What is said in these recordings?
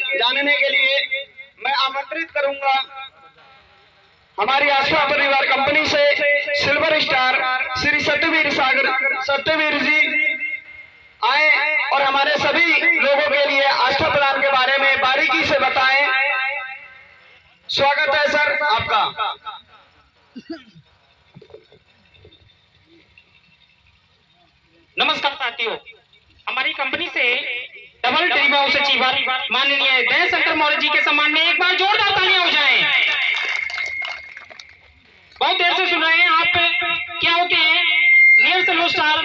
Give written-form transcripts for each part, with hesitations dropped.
जानने के लिए मैं आमंत्रित करूंगा हमारी आस्था परिवार कंपनी से सिल्वर स्टार श्री सत्यवीर जी आए और हमारे सभी लोगों के लिए आस्था प्रदान के बारे में बारीकी से बताएं। स्वागत है सर आपका। नमस्कार साथियों, हमारी कंपनी से डबल ड्रीम हाउस अचीवर माननीय दयाशंकर मौर्य जी के सम्मान में एक बार जोरदार तालियां हो जाएं। बहुत देर से सुन रहे हैं आप क्या होते हैं नियर सिल्वर स्टार,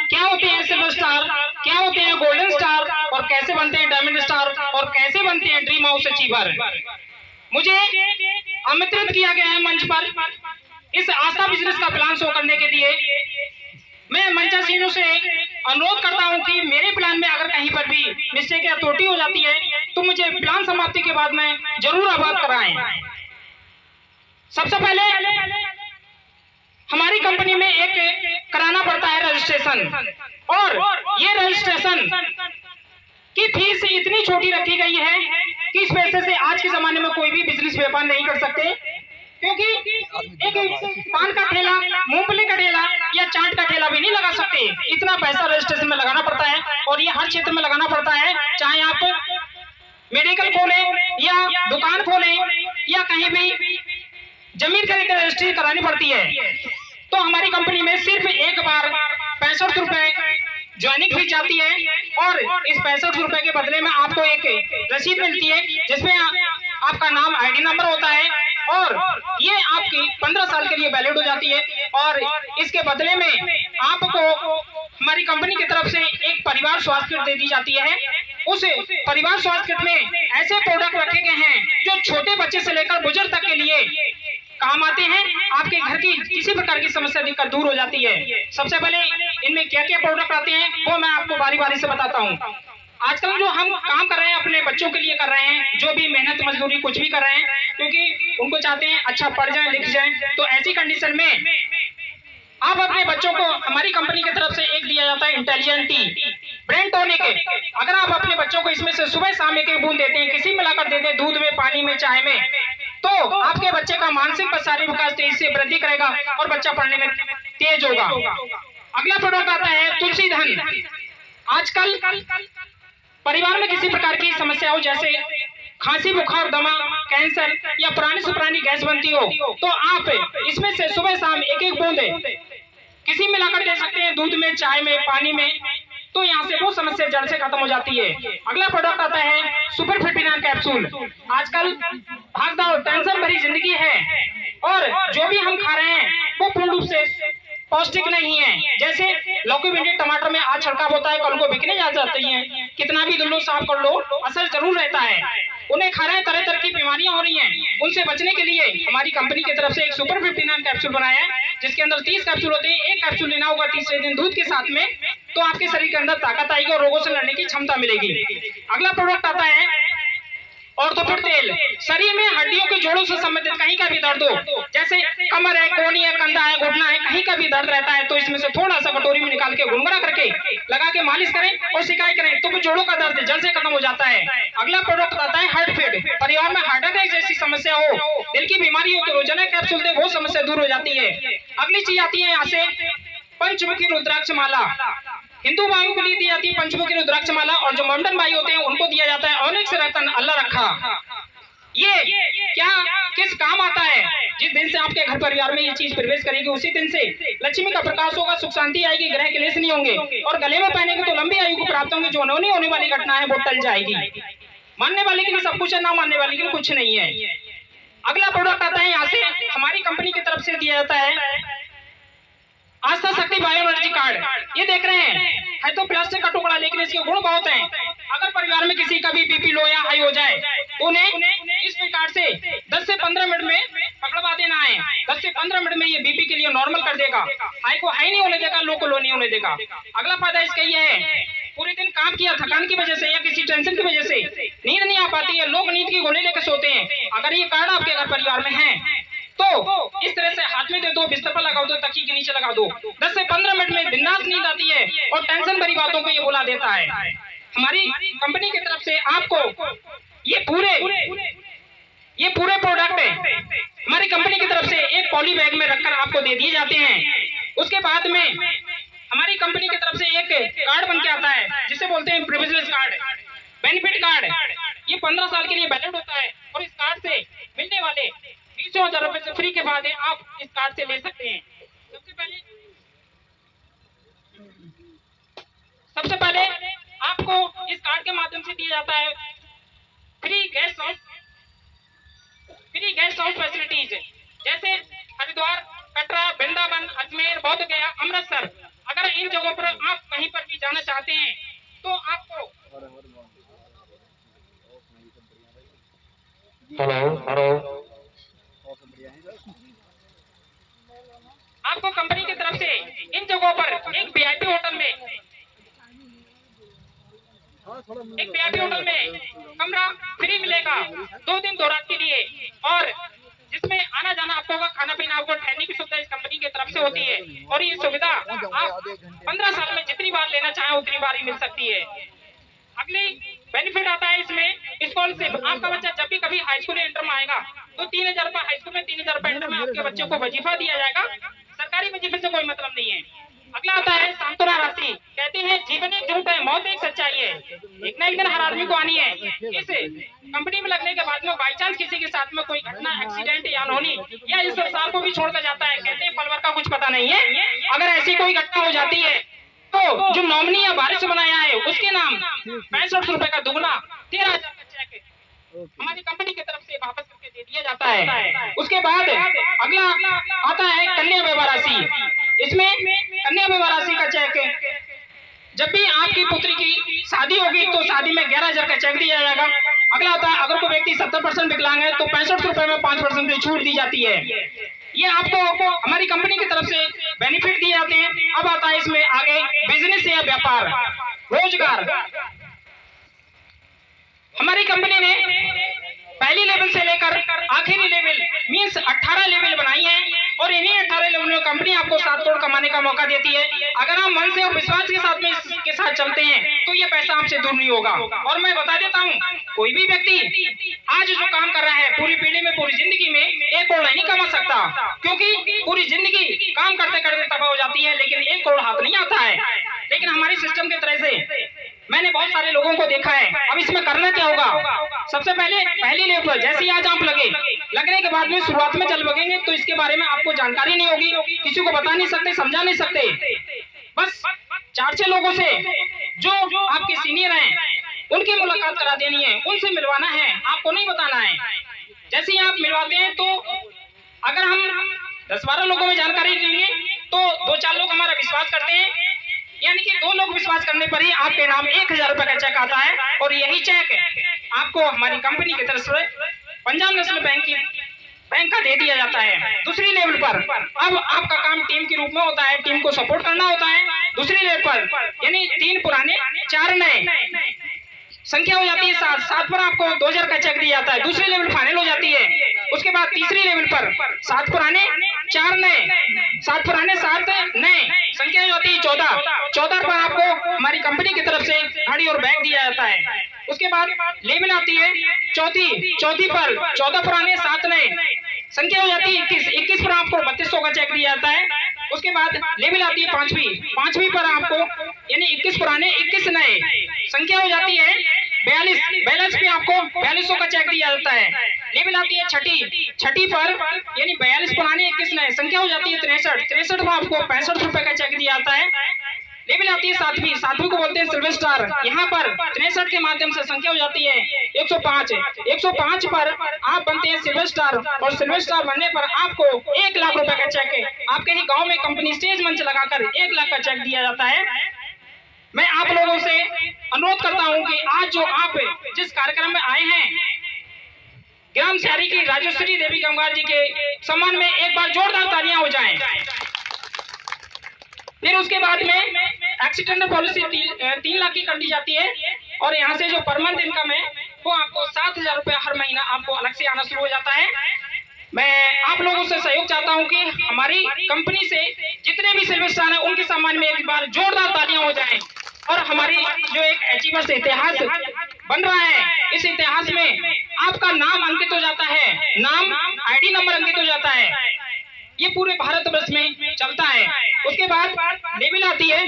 क्या होते हैं सिल्वर स्टार, क्या होते हैं गोल्डन स्टार और कैसे बनते हैं डायमंड स्टार और कैसे बनते हैं ड्रीम हाउस अचीवर। मुझे आमंत्रित किया गया है मंच पर इस आस्था बिजनेस का प्लान शो करने के लिए। मैं मंचासीनों से अनुरोध करता हूं कि मेरे प्लान में अगर कहीं पर भी मिस्टेक या त्रुटि हो जाती है तो मुझे प्लान समाप्ति के बाद में जरूर अवगत कराएं। सबसे पहले हमारी कंपनी में एक कराना पड़ता है रजिस्ट्रेशन, और ये रजिस्ट्रेशन की फीस इतनी छोटी रखी गई है कि इस पैसे से आज के जमाने में कोई भी बिजनेस व्यापार नहीं कर सकते, क्योंकि एक पान का ठेला, मूंगफली का ठेला या चाट का ठेला भी नहीं लगा सकते। इतना पैसा रजिस्ट्रेशन में लगाना पड़ता है और ये हर क्षेत्र में लगाना पड़ता है, चाहे आप मेडिकल खोलें या दुकान खोलें या कहीं भी जमीन खरीद कर रजिस्ट्री करानी पड़ती है। तो हमारी कंपनी में सिर्फ एक बार 65 रुपए ज्वाइनिंग फीस जाती है और इस 65 रुपए के बदले में आपको एक रसीद मिलती है जिसमें आपका नाम, आईडी नंबर होता है और ये आपकी 15 साल के लिए वैलिड हो जाती है। और इसके बदले में आपको हमारी कंपनी की तरफ से एक परिवार स्वास्थ्य किट दे दी जाती है। उस परिवार स्वास्थ्य किट में ऐसे प्रोडक्ट रखे गए हैं जो छोटे बच्चे से लेकर बुजुर्ग तक के लिए काम आते हैं। आपके घर की किसी प्रकार की समस्या दिक्कत दूर हो जाती है। सबसे पहले इनमें क्या क्या प्रोडक्ट आते हैं वो मैं आपको बारी बारी से बताता हूँ। आजकल जो हम काम कर रहे हैं अपने बच्चों के लिए कर रहे हैं, जो भी मेहनत मजदूरी कुछ भी कर रहे हैं, क्योंकि उनको चाहते हैं अच्छा पढ़ जाएं लिख जाएं, तो ऐसी कंडीशन में आप अपने बच्चों को हमारी कंपनी की तरफ से एक दिया जाता है इंटेलिजेंट टी ब्रेन टॉनिक। अगर आप अपने बच्चों को इसमें से सुबह शाम एक बूंद देते हैं, किसी मिलाकर देते हैं, दूध में, पानी में, चाय में, तो आपके बच्चे का मानसिक व शारीरिक विकास तेजी से वृद्धि करेगा और बच्चा पढ़ने में तेज होगा। अगला प्रोडक्ट आता है तुलसी धन। आजकल परिवार में किसी प्रकार की समस्या हो, जैसे खांसी, बुखार, दमा, कैंसर या पुरानी से पुरानी गैस बनती हो, तो आप इसमें से सुबह शाम एक एक बूंद किसी मिलाकर दे सकते हैं, दूध में, चाय में, पानी में, तो यहाँ से वो समस्या जड़ से खत्म हो जाती है। अगला प्रोडक्ट आता है सुपर फिट कैप्सूल। आजकल भागदौड़ टेंशन भरी जिंदगी है और जो भी हम खा रहे हैं वो पूर्ण रूप से पौष्टिक नहीं है। जैसे लौकी, भिंडी, टमाटर में आज छिड़काव होता है, कल को बिकने जा जाती हैं, कितना भी धुल लो, साफ कर लो, असर जरूर रहता है। उन्हें खा रहे हैं, तरह तरह की बीमारियां हो रही हैं, उनसे बचने के लिए हमारी कंपनी की तरफ से एक सुपर 59 कैप्सूल बनाया है, जिसके अंदर 30 कैप्सूल होते हैं। एक कैप्सूल लेना होगा तीसरे दिन दूध के साथ में, तो आपके शरीर के अंदर ताकत आएगी और रोगों से लड़ने की क्षमता मिलेगी। अगला प्रोडक्ट आता है ऑर्थोपेड तेल। शरीर में हड्डियों के जोड़ों से संबंधित कहीं का भी दर्द हो, जैसे कमर है, कोहनी है, कंधा है, घुटना है, कहीं का भी दर्द रहता है, तो इसमें से थोड़ा सा कटोरी में निकाल के गुनगुना करके लगा के मालिश करें और सिकाई करें, तो जोड़ों का दर्द जड़ से खत्म हो जाता है। अगला प्रोडक्ट आता है हार्ट फीड। परिवार में हार्ट अटैक जैसी समस्या हो, दिल की बीमारी हो, तो रोजाना कैप्सूल दे, वो समस्या दूर हो जाती है। अगली चीज आती है यहाँ से पंचमुखी रुद्राक्ष माला। हिंदू भाइयों को लिए दी जाती है पंचमुखी रुद्राक्ष माला, और जो मोमडन भाई होते हैं उनको दिया जाता है ऑनिक्स रतन अल्लाह रखा। ये क्या किस काम आता है? जिस दिन से आपके घर परिवार में ये चीज प्रवेश करेगी उसी दिन से लक्ष्मी का प्रकाश होगा, सुख शांति आएगी, ग्रह क्लेश नहीं होंगे और गले में पहनेंगे तो लंबी आयु को प्राप्त होंगे। जो नहीं होने वाली घटना है वो टल जाएगी। मानने वाले के लिए सब कुछ है, ना मानने वाले के लिए कुछ नहीं है। अगला प्रोडक्ट आता है यहाँ से हमारी कंपनी की तरफ से दिया जाता है आस्था शक्ति बायो एनर्जी कार्ड। ये देख रहे हैं, है तो प्लास्टिक का टुकड़ा, लेकिन इसके गुण बहुत हैं। अगर परिवार में किसी का भी बीपी लो या हाई हो जाए तो उन्हें इस कार्ड से 10 से 15 मिनट में पकड़वा देना है। 10 से 15 मिनट में ये बीपी के लिए नॉर्मल कर देगा, हाई को हाई नहीं होने देगा, लो को लो नहीं होने देगा। अगला फायदा इसका ये है, पूरे दिन काम किया, थकान की वजह से या किसी टेंशन की वजह से नींद नहीं आ पाती है, लोग नींद की गोली लेकर सोते हैं। अगर ये कार्ड आपके घर परिवार में है तो इस तरह से हाथ में दे दो, बिस्तर पर लगा दो, तकिए के नीचे लगा दो, 10 से 15 मिनट में बिंदास नींद आती है और टेंशन भरी बातों को ये भुला देता है। हमारी कंपनी की तरफ से आपको ये पूरे प्रोडक्ट हमारी कंपनी की तरफ से एक पॉली बैग में रखकर आपको दे दिए जाते हैं। उसके बाद में हमारी कंपनी की तरफ से एक कार्ड बन के आता है जिसे बोलते हैं प्रिविलेज कार्ड, बेनिफिट कार्ड। ये 15 साल के लिए वैलिड होता है और इस कार्ड से मिलने वाले 20,000 रुपए से फ्री के बाद आप इस कार्ड से ले सकते हैं। सबसे पहले आपको इस कार्ड के माध्यम से दिया जाता है फ्री गेस्ट हाउस फैसिलिटीज, जैसे हरिद्वार, कटरा, वृंदावन, अजमेर, बोध गया, अमृतसर। अगर इन जगहों पर आप कहीं पर भी जाना चाहते हैं तो आपको आपको कंपनी की तरफ से इन जगहों पर एक वीआईपी होटल में कमरा फ्री मिलेगा 2 दिन 2 रात के लिए, और जिसमें आना जाना आपको होगा, खाना पीना आपको, ठहरने की सुविधा इस कंपनी की तरफ से होती है। और ये सुविधा आप 15 साल में जितनी बार लेना चाहें उतनी बार ही मिल सकती है। अगली बेनिफिट आता है इसमें स्कॉलरशिप। आपका बच्चा जब भी कभी हाई स्कूल इंटर में आएगा तो 3,000 रुपए हाई स्कूल में, 3,000 रुपए इंटर में आपके बच्चों को वजीफा दिया जाएगा। सरकारी वजीफे से कोई मतलब नहीं है। अगला आता है सांत्वना राशि। कहते हैं जीवन एक झूठ है, मौत एक सच्चाई है, एक ना एक दिन हर आदमी को आनी है। इस कंपनी में लगने के बाद में बाई चांस किसी के साथ में कोई घटना, एक्सीडेंट या अनहोनी या इस संसार को भी छोड़कर जाता है, कहते हैं पलवर का कुछ पता नहीं है। अगर ऐसी कोई घटना हो जाती है तो जो नॉमिनी या वारिस बनाया है उसके नाम 65 रुपए का दुगना 13,000 का चेक हमारी कंपनी की तरफ से वापस करके दे दिया जाता है। उसके बाद अगला आता है कन्या विवाह राशि। इसमें कन्या विवाह राशि का चेक, जब भी आपकी पुत्री की शादी होगी तो शादी में 11,000 का चेक दिया जाएगा। अगला आता है अगर कोई व्यक्ति 70% विकलांग है तो 65 रुपए में 5% की छूट दी जाती है। ये आपको हमारी कंपनी की तरफ से बेनिफिट दिए जाते हैं। अब आता है इसमें आगे बिजनेस या व्यापार, रोजगार। हमारी कंपनी ने पहली लेवल से लेकर आखिरी लेवल मींस 18 लेवल बनाई है, और इन्हीं 18 लेवल में कंपनी आपको 7 करोड़ कमाने का मौका देती है। अगर आप मन से और विश्वास के साथ में इसके साथ चलते हैं तो ये पैसा आपसे दूर नहीं होगा। और मैं बता देता हूँ, कोई भी व्यक्ति आज जो काम कर रहा है पूरी पीढ़ी में, पूरी जिंदगी में 1 करोड़ नहीं कमा सकता, क्योंकि पूरी जिंदगी काम करते करते तबाह हो जाती है, लेकिन 1 करोड़ हाथ नहीं आता है। लेकिन हमारी सिस्टम की तरह से मैंने बहुत सारे लोगों को देखा है। अब इसमें करना क्या होगा, सबसे पहले पहली लेवल पर जैसे आज आप लगने के बाद में शुरुआत में चल बगेंगे तो इसके बारे में आपको जानकारी नहीं होगी, किसी को बता नहीं सकते, समझा नहीं सकते। बस 4-6 लोगों से जो आपके सीनियर हैं उनकी मुलाकात करा देनी है, उनसे मिलवाना है, आपको नहीं बताना है। जैसे ही आप मिलवाते हैं तो अगर हम 10-12 लोगों में जानकारी देंगे तो 2-4 लोग हमारा विश्वास करते हैं, यानी कि 2 लोग विश्वास करने पर ही आपके नाम 1,000 रुपए का चेक आता है। और यही चेक आपको हमारी कंपनी की तरफ से पंजाब नेशनल बैंक का दे दिया जाता है। दूसरी लेवल पर अब आपका काम टीम के रूप में होता है, टीम को सपोर्ट करना होता है। दूसरी लेवल पर यानी 3 पुराने 4 नए संख्या हो जाती है 7 पर आपको 2,000 का चेक दिया जाता है। दूसरी लेवल फाइनल हो जाती है। उसके बाद तीसरी लेवल पर 7 पुराने 4 नए, 7 पुराने 7 नए संख्या हो जाती है 14 पर आपको हमारी कंपनी की तरफ से घड़ी और बैग दिया जाता है। उसके बाद लेवल आती है चौथी पर 14 पुराने 7 नए संख्या हो जाती है 21 पर आपको 3200 का चेक दिया जाता है। उसके बाद लेवल आती है पांचवी पर आपको यानी 21 पुराने 21 नए संख्या हो जाती है 42 पे आपको 4200 का चेक दिया जाता है। लेवल आती है छठी पर यानी 42 पुराने 21 नए संख्या हो जाती है 63 पर आपको 65 रुपए का चेक दिया जाता है। लेवल आती है 7वीं को बोलते हैं सिल्वर स्टार। यहाँ पर 63 के माध्यम से संख्या हो जाती है 105 पर आप बनते हैं सिल्वर स्टार, और सिल्वर स्टार बनने पर आपको 1 लाख रुपए का चेक आपके ही गांव में कंपनी स्टेज मंच लगाकर 1 लाख का चेक दिया जाता है। मैं आप लोगों से अनुरोध करता हूं कि आज जो आप जिस कार्यक्रम में आए हैं, ग्राम शहरी की राजेश्वरी देवी गंगार जी के सम्मान में एक बार जोरदार तालियां हो जाएं। फिर उसके बाद में एक्सीडेंटल पॉलिसी 3 लाख की कर दी जाती है, और यहाँ से जो पर मंथ इनकम है वो आपको 7,000 रुपए हर महीना आपको अलग से आना शुरू हो जाता है। मैं आप लोगों से सहयोग चाहता हूं कि हमारी कंपनी से जितने भी सिल्वर स्टार हैं उनके सम्मान में एक बार जोरदार तालियां हो जाएं, और हमारी जो एक अचीवर्स इतिहास बन रहा है, इस इतिहास में आपका नाम अंकित हो जाता है, नाम आईडी नंबर अंकित हो जाता है। ये पूरे भारतवर्ष में चलता है। उसके बाद लेवल आती है,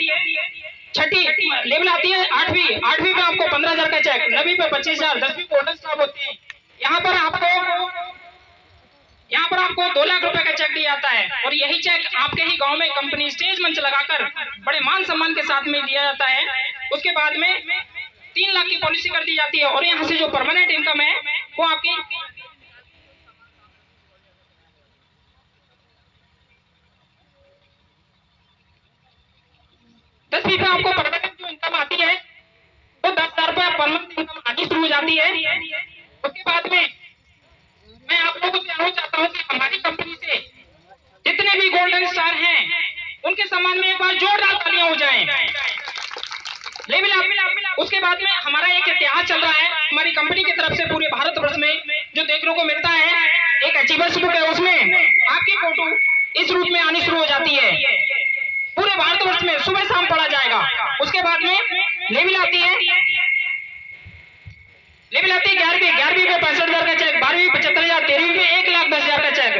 छठी लेवल आती है 8वीं में आपको 15,000 का चेक, 9वीं पे 25,000, 10वीं गोल्डन स्टार होते हैं। यहाँ पर आपको 2 लाख रुपए का चेक दिया जाता है और यही चेक आपके ही गांव में कंपनी स्टेज मंच लगाकर बड़े मान सम्मान के साथ में दिया जाता है। उसके बाद में 3 लाख की पॉलिसी कर दी जाती है और यहाँ से जो परमानेंट इनकम है वो आपकी 10वीं पे आपको परमानेंट जो इनकम आती है वो 10,000 रुपए परमानेंट इनकम आनी शुरू हो जाती है। उसके बाद में मैं आप लोगों से कहना चाहता हूँ कि हमारी कंपनी से जितने भी गोल्डन स्टार हैं उनके सम्मान में एक बार जोरदार तालियां हो जाएं। उसके बाद में हमारा एक इतिहास चल रहा है हमारी कंपनी की तरफ से पूरे भारतवर्ष में जो देखने को मिलता है, एक अचीवर्स बुक है, उसमें आपकी फोटो इस रूप में आनी शुरू हो जाती है। पूरे भारतवर्ष में सुबह शाम पढ़ा जाएगा। उसके बाद में लेवल आती है 11वीं पे 65,000 का चेक, 12वीं 75,000, 13वीं पे 1,10,000 का चेक।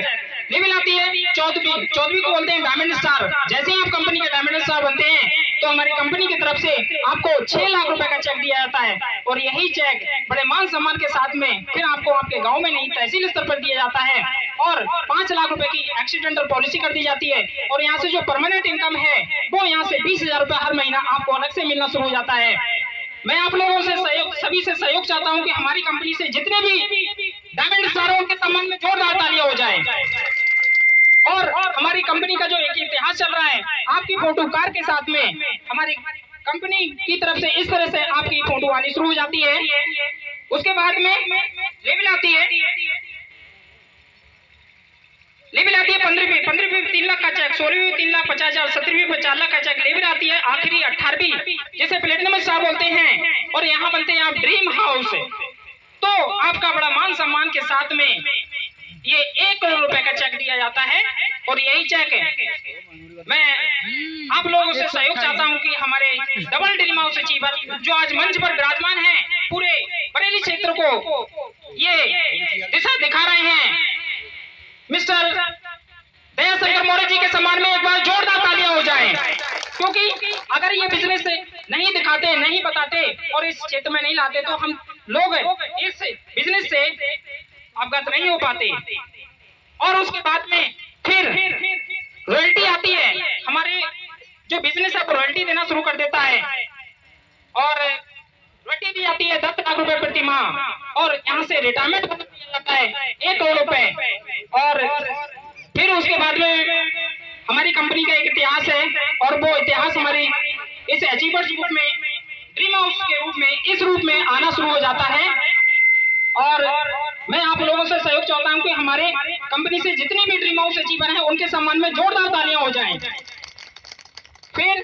लेवल आती है 14वीं को बोलते हैं डायमंड स्टार। जैसे ही आप कंपनी के डायमंड स्टार बनते हैं तो हमारी कंपनी की तरफ से आपको 6 लाख रुपए का चेक दिया जाता है और यही चेक बड़े मान सम्मान के साथ में फिर आपको आपके गांव में नहीं तहसील स्तर पर दिया जाता है और 5 लाख रुपए की एक्सीडेंटल पॉलिसी कर दी जाती है और यहाँ से जो परमानेंट इनकम है वो यहाँ से 20,000 रुपए हर महीना आपको अलग से मिलना शुरू हो जाता है। मैं आप लोगों से सभी से सहयोग चाहता हूं कि हमारी कंपनी से जितने भी डायमंड स्टार हैं उनके सम्मान में जोरदार तालियां हो जाए। और हमारी कंपनी का जो एक इतिहास चल रहा है, आपकी फोटो कार के साथ में हमारी कंपनी की तरफ से इस तरह से आपकी फोटो आनी शुरू हो जाती है। उसके बाद में लेवल आती है 15वीं 3 लाख का चेक, 16वीं 3,50,000, 17वीं पे 4 लाख का चेक। लेवल आती है आखिरी 18वीं जिसे प्लेटिनम स्टार बोलते हैं और यहाँ बनते हैं आप ड्रीम हाउस। तो आपका बड़ा मान सम्मान के साथ में ये 1 करोड़ रुपए का चेक दिया जाता है और यही चेक मैं आप लोगों से सहयोग चाहता हूं कि हमारे डबल ड्रीम हाउस अचीवर जो आज मंच पर विराजमान है पूरे बरेली क्षेत्र को ये दिशा दिखा रहे हैं, मिस्टर दयाशंकर मौर्य जी के सम्मान में एक बार जोरदार तालियां हो जाएं। क्योंकि अगर ये बिजनेस नहीं दिखाते, नहीं बताते और इस क्षेत्र में नहीं लाते तो हम लोग इस बिजनेस से अवगत नहीं हो पाते। और उसके बाद में फिर रॉयल्टी आती है, हमारे जो बिजनेस है वो रॉयल्टी देना शुरू कर देता है और रॉयल्टी दी जाती है 10 लाख रुपए प्रति माह और यहाँ से रिटायरमेंट दिया जाता है 1 करोड़ रुपए। और फिर उसके बाद में हमारी कंपनी का एक इतिहास है और वो इतिहास हमारी इस अचीवर्स बुक में ड्रीम हाउस के रूप में इस रूप में आना शुरू हो जाता है। और मैं आप लोगों से सहयोग चाहता हूं कि हमारे कंपनी से जितने भी ड्रीम हाउस अचीवर हैं उनके सम्मान में जोरदार तालियां हो जाएं। फिर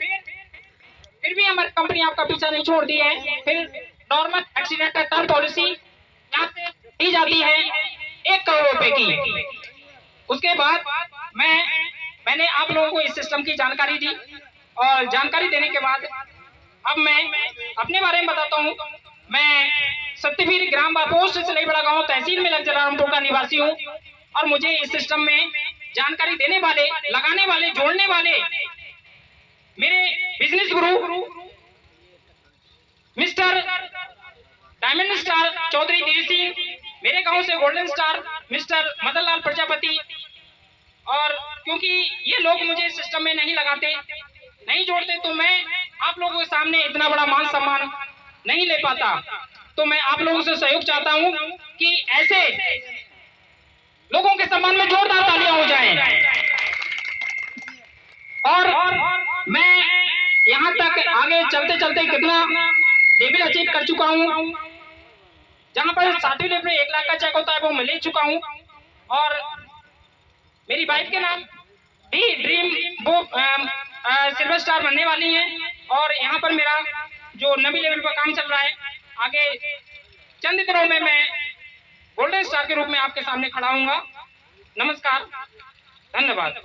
भी हमारी कंपनी आपका पीछा नहीं छोड़ती है। फिर नॉर्मल एक्सीडेंट का टर्म पॉलिसी यहाँ से दी जाती है 1 करोड़ रुपए की। उसके बाद मैंने आप लोगों को इस सिस्टम की जानकारी दी और जानकारी देने के बाद अब मैं अपने बारे में बताता हूँ। मैं सत्यवीर ग्राम पोस्ट सिलाई बड़ा गांव तहसील में जलारामपुर का निवासी हूँ और मुझे इस सिस्टम में जानकारी देने वाले, लगाने वाले, जोड़ने वाले मेरे बिजनेस गुरु mister diamond star Chaudhary Dev Singh, मेरे गांव से golden star mister Madan Lal Prajapati. और क्योंकि ये लोग मुझे इस सिस्टम में नहीं लगाते, नहीं जोड़ते तो मैं आप लोगों के सामने इतना बड़ा मान सम्मान नहीं ले पाता। तो मैं आप लोगों से सहयोग चाहता हूं कि ऐसे लोगों के सम्मान में जोरदार तालियां हो जाएं। और मैं यहां तक आगे चलते चलते कितना लेवल अचीव कर चुका हूं, जहां पर 7वीं लेवल 1 लाख का चेक होता है वो मैं ले चुका हूं और मेरी वाइफ के नाम भी ड्रीम वो सिल्वर स्टार बनने वाली है और यहाँ पर मेरा जो 9वीं लेवल पर काम चल रहा है। आगे चंद दिनों में मैं गोल्डन स्टार के रूप में आपके सामने खड़ा हूँगा। नमस्कार, धन्यवाद।